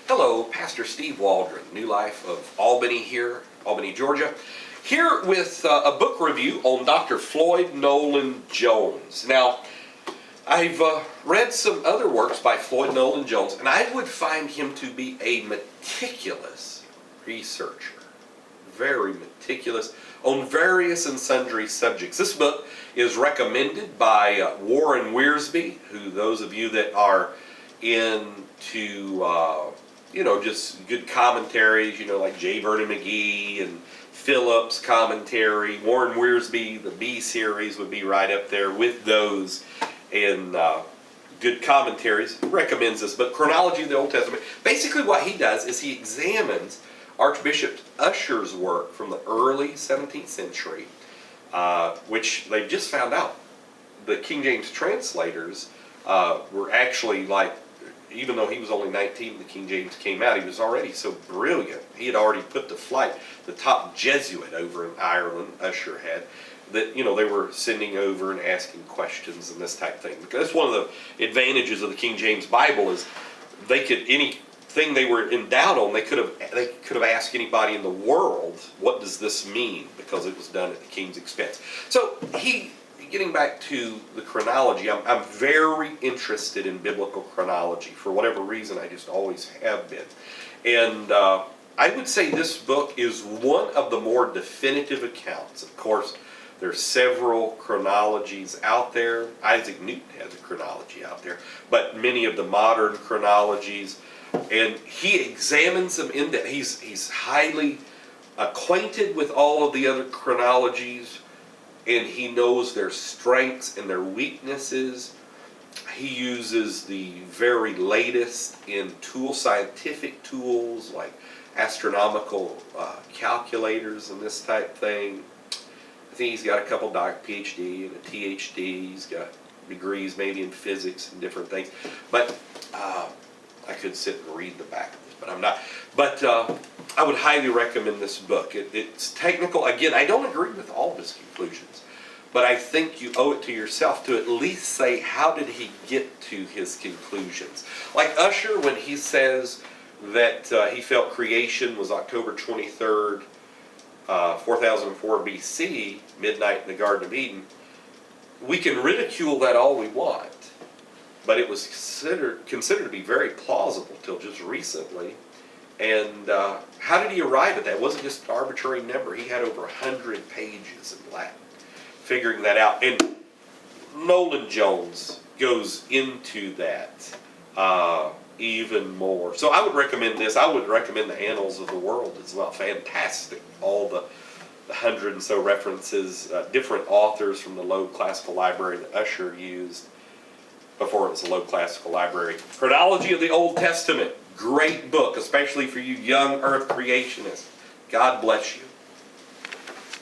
Hello, Pastor Steve Waldron, New Life of Albany here, Albany, Georgia. Here with a book review on Dr. Floyd Nolan Jones. Now, I've read some other works by Floyd Nolan Jones, and I would find him to be a meticulous researcher. Very meticulous on various and sundry subjects. This book is recommended by Warren Wiersbe, who those of you that are into just good commentaries, like J. Vernon McGee and Phillips commentary. Warren Wiersbe, the B series would be right up there with those, and good commentaries. Recommends this book, Chronology of the Old Testament. Basically what he does is he examines Archbishop Ussher's work from the early 17th century, which they've just found out. The King James translators were actually even though he was only 19 when the King James came out, he was already so brilliant. He had already put to flight the top Jesuit over in Ireland, Ussher had, that they were sending over and asking questions and this type of thing. Because that's one of the advantages of the King James Bible is they could anything they were in doubt on, they could have asked anybody in the world, what does this mean? Because it was done at the King's expense. So getting back to the chronology, I'm very interested in biblical chronology. For whatever reason, I just always have been. And I would say this book is one of the more definitive accounts. Of course, there's several chronologies out there. Isaac Newton has a chronology out there, but many of the modern chronologies, and he examines them in that he's highly acquainted with all of the other chronologies, and he knows their strengths and their weaknesses. He uses the very latest in scientific tools like astronomical calculators and this type thing. I think he's got a couple PhD and a THD. He's got degrees maybe in physics and different things. But I could sit and read the back of this, but I'm not. But I would highly recommend this book. It's technical. Again, I don't agree with all of his conclusions, but I think you owe it to yourself to at least say, how did he get to his conclusions? Like Ussher, when he says that he felt creation was October 23rd, 4004 BC, midnight in the Garden of Eden, we can ridicule that all we want, but it was considered to be very plausible till just recently. And how did he arrive at that? It wasn't just an arbitrary number. He had over 100 pages in Latin figuring that out. And Nolan Jones goes into that even more. So I would recommend this. I would recommend the Annals of the World as well. Fantastic. All the 100 and so references, different authors from the Loeb Classical Library that Ussher used before it was a Loeb Classical Library. Chronology of the Old Testament. Great book, especially for you young earth creationists. God bless you.